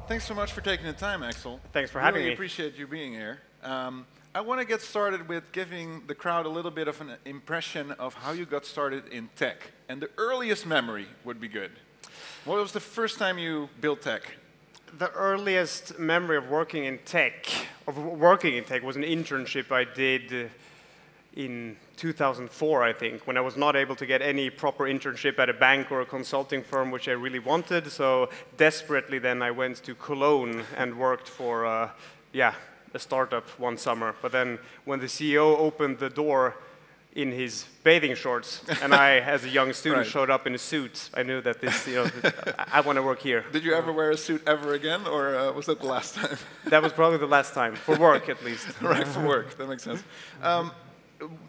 Thanks so much for taking the time, Axel. Thanks for having me. Really appreciate you being here. I want to get started with giving the crowd a little bit of an impression of how you got started in tech. And the earliest memory would be good. What was the first time you built tech? The earliest memory of working in tech, was an internship I did in 2004, I think, when I was not able to get any proper internship at a bank or a consulting firm, which I really wanted. So desperately then I went to Cologne and worked for, a startup one summer. But then when the CEO opened the door in his bathing shorts, and I, as a young student, showed up in a suit, I knew that this, I want to work here. Did you ever wear a suit ever again, or was that the last time? That was probably the last time, for work at least. Right, for work, that makes sense.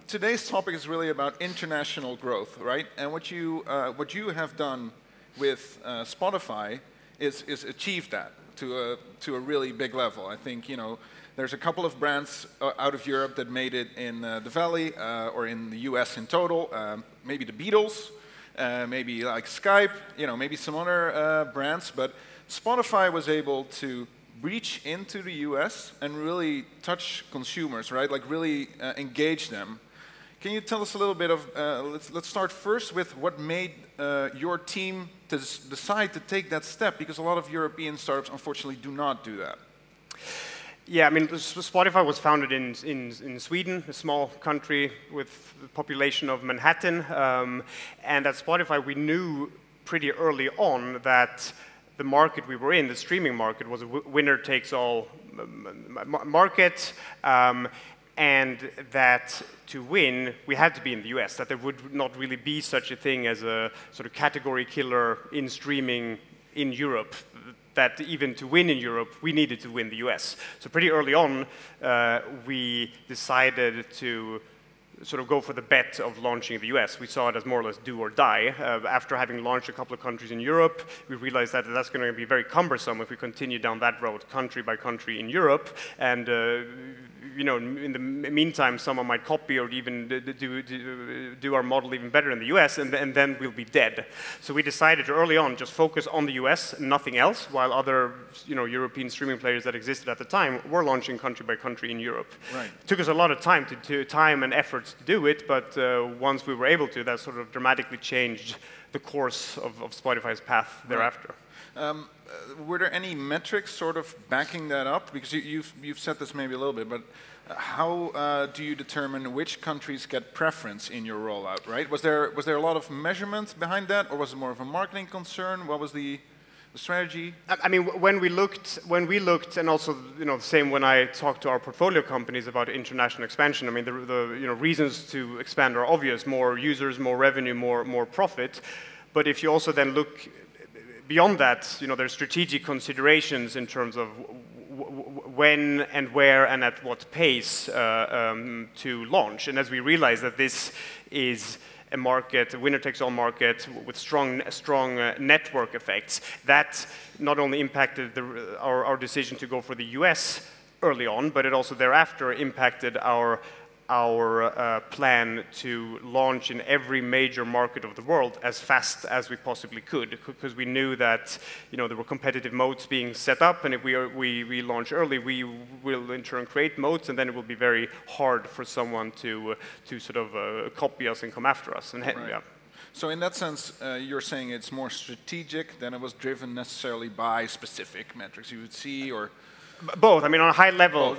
Today's topic is really about international growth, right? And what you have done with Spotify is achieve that to a really big level. I think there's a couple of brands out of Europe that made it in the Valley or in the US in total. Maybe the Beatles, maybe like Skype, maybe some other brands. But Spotify was able to reach into the US and really touch consumers, right? Like really engage them. Can you tell us a little bit of, let's start first with what made your team to decide to take that step, because a lot of European startups unfortunately do not do that. Yeah, I mean, Spotify was founded in Sweden, a small country with a population of Manhattan. And at Spotify, we knew pretty early on that the market we were in, the streaming market, was a winner-takes-all market. And that to win, we had to be in the US, that there would not really be such a thing as a sort of category killer in streaming in Europe. That even to win in Europe, we needed to win the US. So pretty early on, we decided to sort of go for the bet of launching in the US. We saw it as more or less do or die. After having launched a couple of countries in Europe, we realized that that's going to be very cumbersome if we continue down that road, country by country in Europe. And in the meantime, someone might copy or even do our model even better in the US, and then we'll be dead. So we decided to early on just focus on the US, nothing else, while other European streaming players that existed at the time were launching country by country in Europe. Right. It took us a lot of time time and efforts to do it, but once we were able to, that sort of dramatically changed the course of Spotify's path thereafter. Were there any metrics sort of backing that up? Because you've said this maybe a little bit, but how do you determine which countries get preference in your rollout, right? Was there a lot of measurement behind that, or was it more of a marketing concern? What was the strategy? I mean, when we looked, and also the same when I talked to our portfolio companies about international expansion. I mean, the reasons to expand are obvious: more users, more revenue, more profit. But if you also then look beyond that, there's strategic considerations in terms of when and where and at what pace to launch. And as we realize that this is a market, a winner-takes-all market with strong network effects, that not only impacted our decision to go for the US early on, but it also thereafter impacted our plan to launch in every major market of the world as fast as we possibly could, because we knew that there were competitive moats being set up, and if we launch early, we will in turn create moats, and then it will be very hard for someone to sort of copy us and come after us. And right. Yeah. So in that sense, you're saying it's more strategic than it was driven necessarily by specific metrics you would see, or? Both. I mean, on a high level,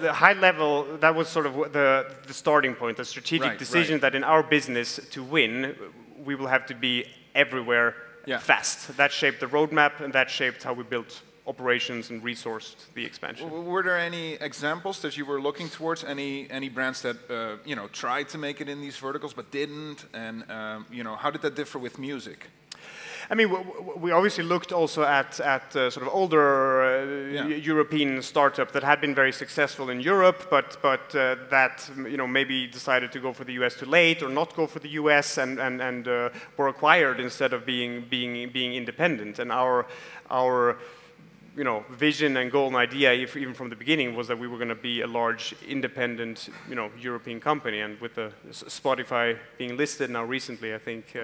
that was sort of the starting point, the strategic decision that in our business, to win, we will have to be everywhere fast. That shaped the roadmap, and that shaped how we built operations and resourced the expansion. Were there any examples that you were looking towards? Any brands that tried to make it in these verticals but didn't? And how did that differ with music? I mean, we obviously looked also at sort of older European startups that had been very successful in Europe, but that maybe decided to go for the US too late, or not go for the US, and were acquired instead of being independent. And our vision and goal and idea, even from the beginning, was that we were going to be a large, independent, European company. And with the Spotify being listed now recently, I think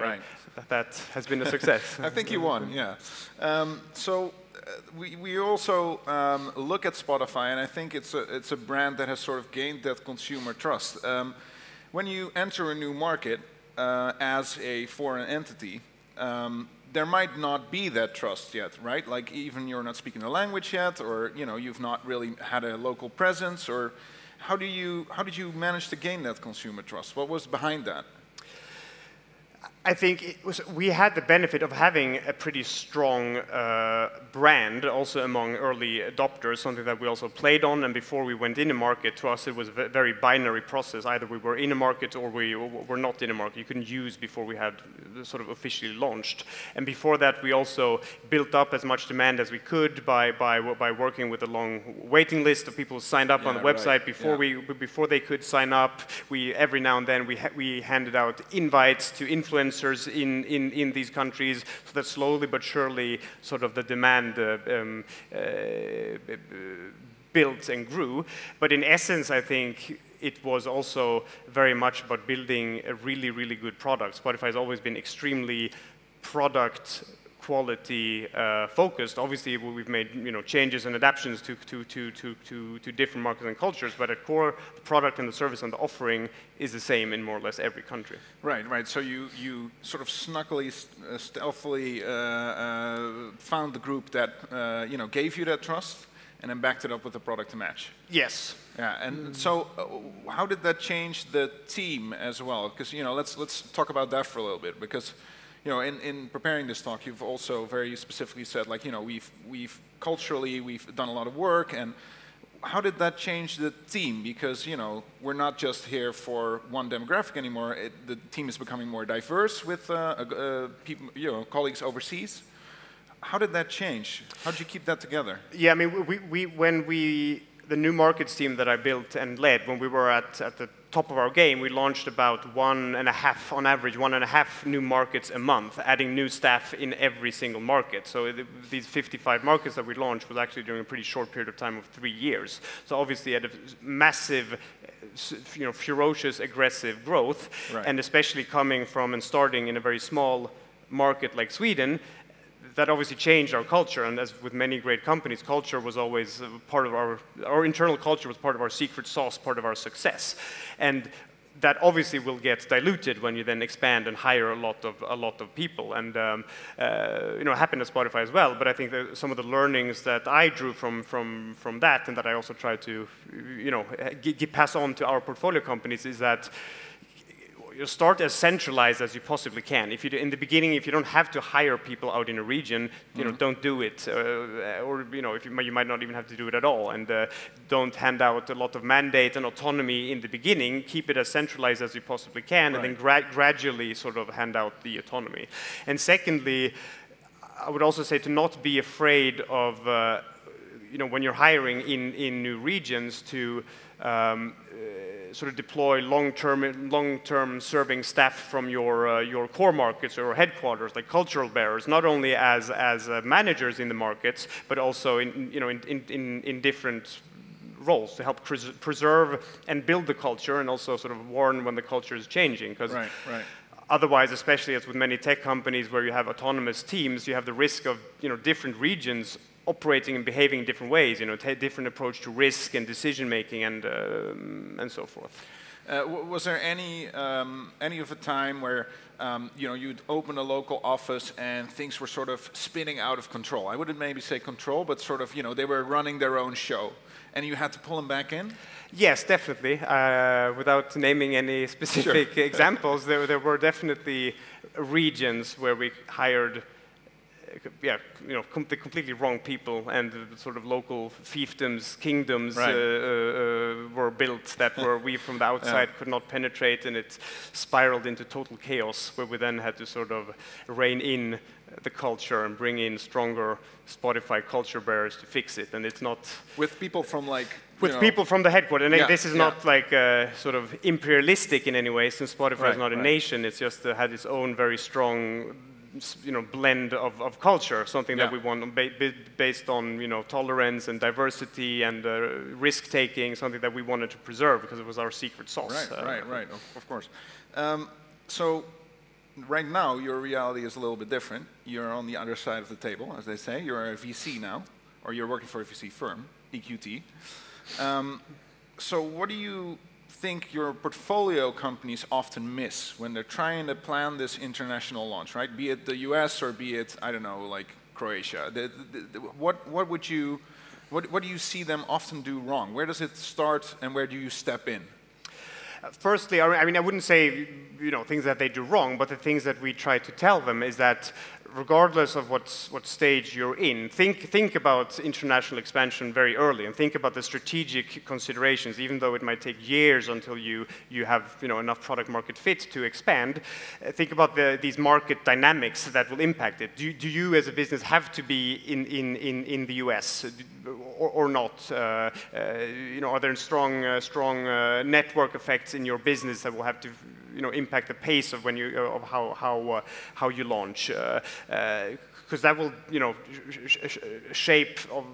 that has been a success. I think you won, yeah. So we also look at Spotify, and I think it's a brand that has sort of gained that consumer trust. When you enter a new market as a foreign entity, there might not be that trust yet, right? Like even you're not speaking the language yet, or you've not really had a local presence, or how did you manage to gain that consumer trust? What was behind that? I think we had the benefit of having a pretty strong brand also among early adopters, something that we also played on, and before we went in a market, to us it was a very binary process. Either we were in a market or we were not in a market. You couldn't use before we had sort of officially launched. And before that we also built up as much demand as we could by working with a long waiting list of people who signed up on the website before they could sign up. Every now and then we handed out invites to influencers in these countries, so that slowly but surely sort of the demand built and grew. But in essence, I think it was also very much about building a really, really good product. Spotify has always been extremely product quality focused. Obviously, we've made changes and adaptations to different markets and cultures, but at core, the product and the service and the offering is the same in more or less every country. Right, right. So you sort of snuggly, stealthily found the group that gave you that trust, and then backed it up with a product to match. Yes. Yeah, and so how did that change the team as well? Because let's talk about that for a little bit, because in preparing this talk, you've also very specifically said, like, we've culturally, we've done a lot of work, and how did that change the team? Because, we're not just here for one demographic anymore. The team is becoming more diverse with people, colleagues overseas. How did that change? How did you keep that together? Yeah, I mean, the new markets team that I built and led, when we were at the top of our game, we launched about 1.5, on average, 1.5 new markets a month, adding new staff in every single market. So these 55 markets that we launched was actually during a pretty short period of time of 3 years. So obviously at a massive, ferocious, aggressive growth, right. And especially coming from and starting in a very small market like Sweden, that obviously changed our culture, and as with many great companies, culture was always part of our internal culture was part of our secret sauce, part of our success. And that obviously will get diluted when you then expand and hire a lot of people, and it happened at Spotify as well. But I think that some of the learnings that I drew from that, and that I also try to pass on to our portfolio companies, is that you start as centralized as you possibly can. If in the beginning, if you don't have to hire people out in a region, don't do it, or you might not even have to do it at all, and don't hand out a lot of mandate and autonomy in the beginning. Keep it as centralized as you possibly can, right. And then gradually sort of hand out the autonomy. And secondly, I would also say to not be afraid of when you're hiring in new regions to sort of deploy long-term serving staff from your core markets or headquarters, like cultural bearers, not only as managers in the markets, but also in different roles to help preserve and build the culture, and also sort of warn when the culture is changing. Because right. otherwise, especially as with many tech companies where you have autonomous teams, you have the risk of different regions operating and behaving in different ways, different approach to risk and decision making, and so forth. Was there any of a time where you'd open a local office and things were sort of spinning out of control? I wouldn't maybe say control, but sort of they were running their own show, and you had to pull them back in? Yes, definitely. Without naming any specific examples, there were definitely regions where we hired the completely wrong people, and the sort of local fiefdoms, kingdoms, right. Were built that we from the outside could not penetrate, and it spiraled into total chaos, where we then had to sort of rein in the culture and bring in stronger Spotify culture bearers to fix it. And it's not with people from people from the headquarters. And this is not like sort of imperialistic in any way, since Spotify is not a nation. It's just had its own very strong blend of culture, something that we want based on tolerance and diversity and risk taking, something that we wanted to preserve because it was our secret sauce. Right, of course. So right now your reality is a little bit different. You're on the other side of the table, as they say. You're a VC now, or you're working for a VC firm, EQT. So what do you think your portfolio companies often miss when they're trying to plan this international launch, right? Be it the US or be it, I don't know, like Croatia. What do you see them often do wrong? Where does it start and where do you step in? Firstly, I mean, I wouldn't say, things that they do wrong, but the things that we try to tell them is that regardless of what stage you're in, think about international expansion very early and think about the strategic considerations, even though it might take years until you have enough product market fit to expand. Think about these market dynamics that will impact it. Do you as a business have to be in the US or not? Are there strong network effects in your business that will have to impact the pace of how you launch, because that will shape of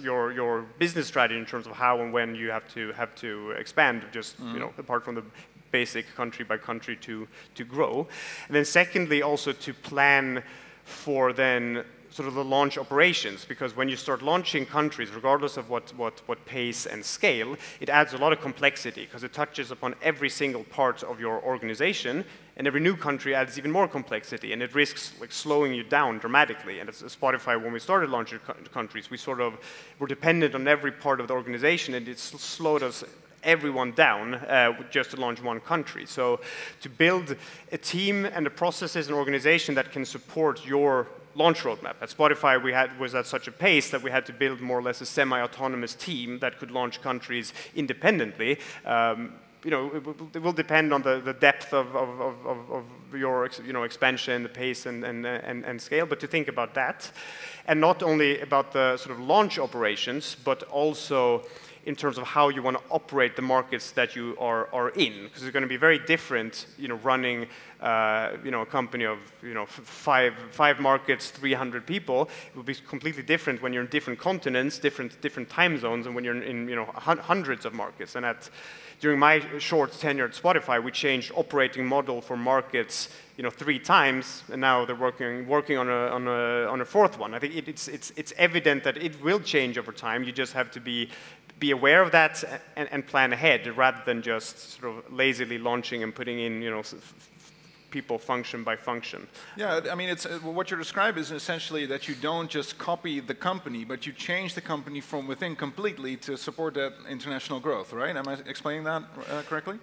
your business strategy in terms of how and when you have to expand. Just apart from the basic country by country to grow, and then secondly also to plan for then sort of the launch operations, because when you start launching countries, regardless of what pace and scale, it adds a lot of complexity because it touches upon every single part of your organization, and every new country adds even more complexity, and it risks like slowing you down dramatically. And as Spotify, when we started launching countries, we sort of were dependent on every part of the organization, and it slowed us everyone down just to launch one country. So to build a team and the processes and organization that can support your launch roadmap. At Spotify, was at such a pace that we had to build more or less a semi-autonomous team that could launch countries independently. It will depend on the depth of your expansion, the pace and scale, but to think about that. And not only about the sort of launch operations, but also in terms of how you want to operate the markets that you are in, because it's going to be very different, running, a company of, five markets, 300 people. It will be completely different when you're in different continents, different time zones, and when you're in, hundreds of markets. And during my short tenure at Spotify, we changed operating model for markets, 3 times, and now they're working on a fourth one. I think it's evident that it will change over time. You just have to be aware of that and plan ahead, rather than just sort of lazily launching and putting in, people function by function. Yeah, I mean, what you're describing is essentially that you don't just copy the company, but you change the company from within completely to support that international growth, right? Am I explaining that correctly?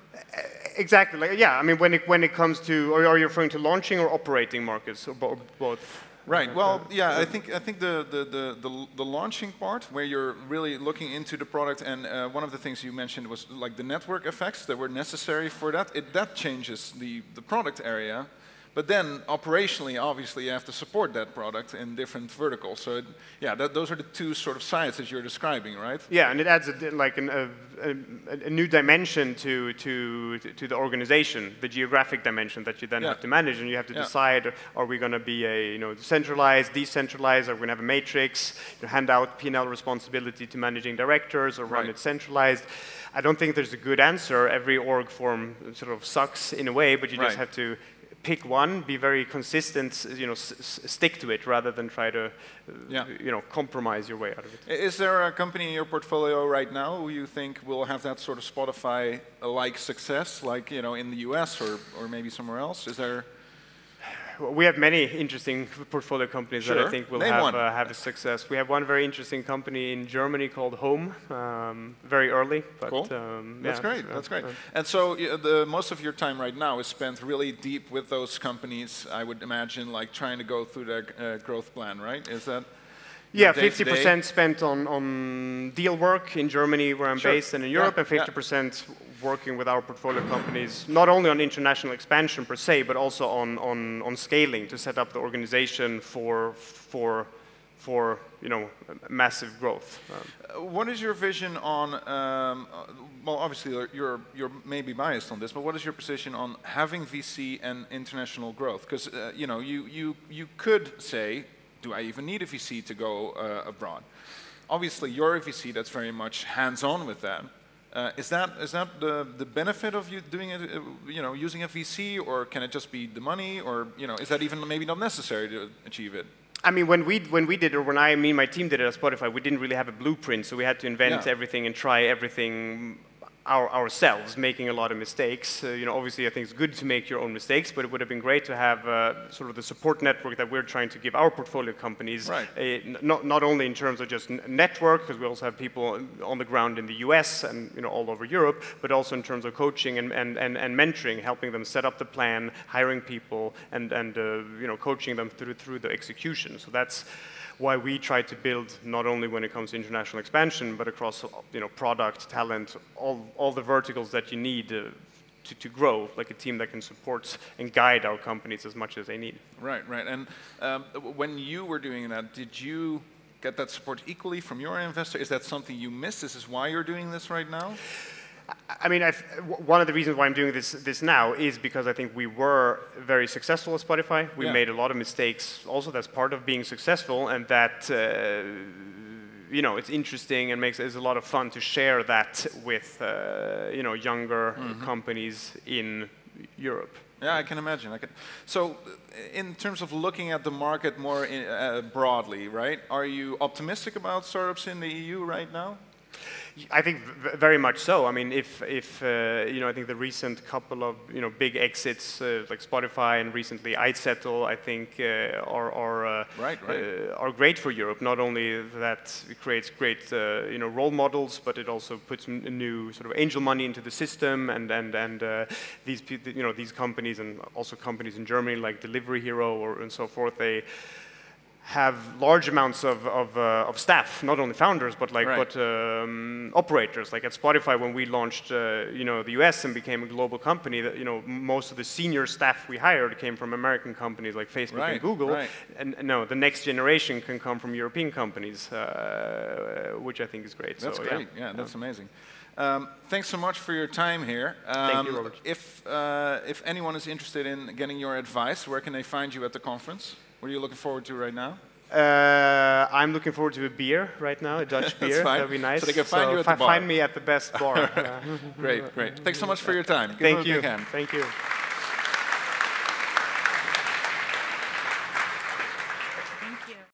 Exactly. Yeah. I mean, when it comes to, are you referring to launching or operating markets, or both? Right. Well, yeah. I think the launching part, where you're really looking into the product, and one of the things you mentioned was like the network effects that were necessary for that. That changes the product area, but then operationally, obviously, you have to support that product in different verticals. So, those are the 2 sort of sides that you're describing, right? Yeah, and it adds a new dimension to the organization, the geographic dimension that you then have to manage, and you have to decide: are we going to be a centralized, decentralized? Are we going to have a matrix? Hand out P&L responsibility to managing directors, or run it centralized? I don't think there's a good answer. Every org form sort of sucks in a way, but you just have to pick one, be very consistent, stick to it, rather than try to, compromise your way out of it. Is there a company in your portfolio right now who you think will have that sort of Spotify-like success, like, in the US or maybe somewhere else? Is there? We have many interesting portfolio companies that I think will have a success. We have one very interesting company in Germany called Home, very early. But, cool. That's great. That's great. And so most of your time right now is spent really deep with those companies, I would imagine, like trying to go through their growth plan, right? Is that? Yeah, 50% spent on deal work in Germany, where I'm based, and in Europe, and 50% working with our portfolio companies, not only on international expansion per se, but also on scaling to set up the organization for massive growth. What is your vision on? Well, obviously you're maybe biased on this, but what is your position on having VC and international growth? Because you could say, do I even need a VC to go abroad? Obviously, you're a VC that's very much hands-on with that. Is that the benefit of you doing it, using a VC, or can it just be the money, or is that even maybe not necessary to achieve it? I mean, when we did it, or when me and my team did it at Spotify, we didn't really have a blueprint, so we had to invent everything and try everything ourselves, making a lot of mistakes. Obviously, I think it's good to make your own mistakes, but it would have been great to have sort of the support network that we're trying to give our portfolio companies. Right. Not only in terms of just network, because we also have people on the ground in the US and all over Europe, but also in terms of coaching and mentoring, helping them set up the plan, hiring people, and coaching them through the execution. So that's why we try to build, not only when it comes to international expansion, but across product, talent, all the verticals that you need to grow, like a team that can support and guide our companies as much as they need. Right, right. And when you were doing that, did you get that support equally from your investor? Is that something you missed? This is why you're doing this right now? I mean, one of the reasons why I'm doing this now is because I think we were very successful at Spotify. We made a lot of mistakes. Also, that's part of being successful, and that it's interesting and it's a lot of fun to share that with younger companies in Europe. Yeah, I can imagine. So, in terms of looking at the market more broadly, right? Are you optimistic about startups in the EU right now? I think very much so. I mean, if I think the recent couple of big exits like Spotify and recently iSettle, I think are great for Europe. Not only that it creates great role models, but it also puts new sort of angel money into the system, and these these companies, and also companies in Germany like Delivery Hero and so forth, they have large amounts of staff, not only founders, but operators. Like at Spotify, when we launched, the US and became a global company, that most of the senior staff we hired came from American companies like Facebook and Google. Right. And no, the next generation can come from European companies, which I think is great. That's great. Yeah, that's amazing. Thanks so much for your time here. Thank you, Robert. If anyone is interested in getting your advice, where can they find you at the conference? What are you looking forward to right now? I'm looking forward to a beer right now, a Dutch beer. That'd be nice. So they can find you at the bar. Find me at the best bar. Great, great. Thanks so much for your time. Thank you. Thank you.